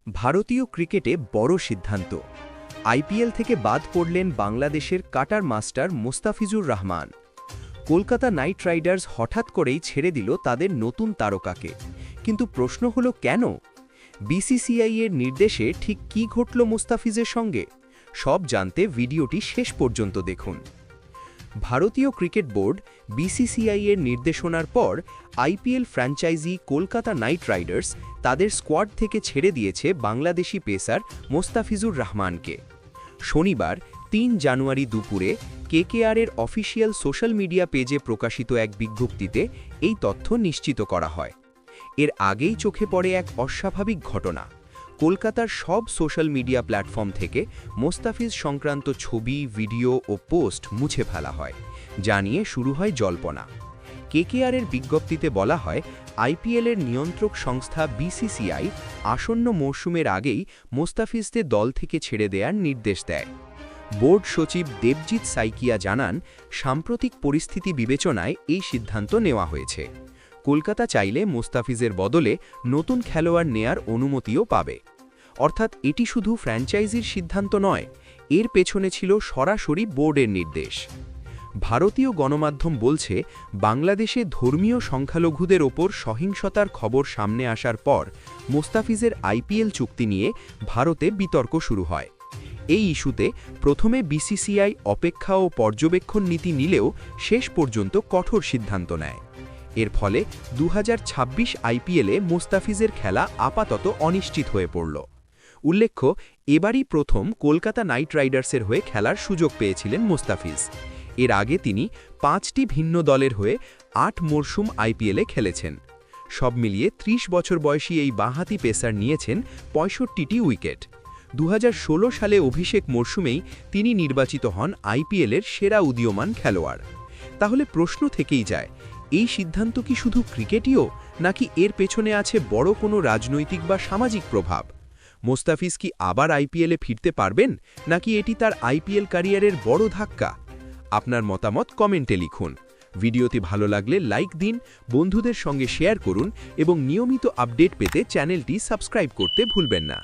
ভারতীয় ক্রিকেটে বড় সিদ্ধান্ত। আইপিএল থেকে বাদ পড়লেন বাংলাদেশের cutter master Mustafizur Rahman. Kolkata Knight Riders হঠাৎ করেই ছেড়ে দিল তাদের নতুন তারকাকে। কিন্তু প্রশ্ন হলো কেন? বিসিসিআই এর নির্দেশে ঠিক কী ঘটল মোস্তাফিজের সঙ্গে? সব জানতে ভিডিওটি শেষ পর্যন্ত দেখুন। ভারতীয় ক্রিকেট বোর্ড বিসিসিআই এর নির্দেশনার পর IPL franchise Kolkata Knight Riders তাদের স্কোয়াড থেকে ছেড়ে দিয়েছে বাংলাদেশি পেসার মোস্তাফিজুর রহমানকে। শনিবার ৩ জানুয়ারি দুপুরে কেকেআরের অফিসিয়াল সোশ্যাল মিডিয়া পেজে প্রকাশিত এক বিজ্ঞপ্তিতে এই তথ্য নিশ্চিত করা হয়। এর আগেই চোখে পড়ে এক অস্বাভাবিক ঘটনা। কলকাতার সব সোশ্যাল মিডিয়া প্ল্যাটফর্ম থেকে মোস্তাফিজ সংক্রান্ত ছবি, ভিডিও ও পোস্ট মুছে ফেলা হয়, যা নিয়ে শুরু হয় জল্পনা। কেকেআরের বিজ্ঞপ্তিতে বলা হয়, আইপিএলের নিয়ন্ত্রক সংস্থা বিসিসিআই আসন্ন মৌসুমের আগেই মোস্তাফিজদের দল থেকে ছেড়ে দেওয়ার নির্দেশ দেয়। বোর্ড সচিব দেবজিৎ সাইকিয়া জানান, সাম্প্রতিক পরিস্থিতি বিবেচনায় এই সিদ্ধান্ত নেওয়া হয়েছে। কলকাতা চাইলে মোস্তাফিজের বদলে নতুন খেলোয়াড় নেয়ার অনুমতিও পাবে। অর্থাৎ এটি শুধু ফ্র্যাঞ্চাইজির সিদ্ধান্ত নয়, এর পেছনে ছিল সরাসরি বোর্ডের নির্দেশ। ভারতীয় গণমাধ্যম বলছে, বাংলাদেশে ধর্মীয় সংখ্যালঘুদের ওপর সহিংসতার খবর সামনে আসার পর মোস্তাফিজের আইপিএল চুক্তি নিয়ে ভারতে বিতর্ক শুরু হয়। এই ইস্যুতে প্রথমে বিসিসিআই অপেক্ষা ও পর্যবেক্ষণ নীতি নিলেও শেষ পর্যন্ত কঠোর সিদ্ধান্ত নেয়। এর ফলে 2026 আইপিএলে মোস্তাফিজের খেলা আপাতত অনিশ্চিত হয়ে পড়ল। উল্লেখ্য, এবারই প্রথম কলকাতা নাইট রাইডার্সের হয়ে খেলার সুযোগ পেয়েছিলেন মোস্তাফিজ। এর আগে তিনি 5টি ভিন্ন দলের হয়ে 8 মরশুম আইপিএলে খেলেছেন। সব মিলিয়ে 30 বছর বয়সী এই বাঁহাতি পেসার নিয়েছেন 65টি উইকেট। 2016 সালে অভিষেক মরশুমেই তিনি নির্বাচিত হন আইপিএলের সেরা উদীয়মান খেলোয়াড়। তাহলে প্রশ্ন থেকেই যায়, এই সিদ্ধান্ত কি শুধু ক্রিকেটীয়, নাকি এর পেছনে আছে বড় কোনো রাজনৈতিক বা সামাজিক প্রভাব? মোস্তাফিজ কি আবার আইপিএলে ফিরতে পারবেন, নাকি এটি তার আইপিএল ক্যারিয়ারের বড় ধাক্কা? আপনার মতামত কমেন্টে লিখুন। ভিডিওটি ভালো লাগলে লাইক দিন, বন্ধুদের সঙ্গে শেয়ার করুন এবং নিয়মিত আপডেট পেতে চ্যানেলটি সাবস্ক্রাইব করতে ভুলবেন না।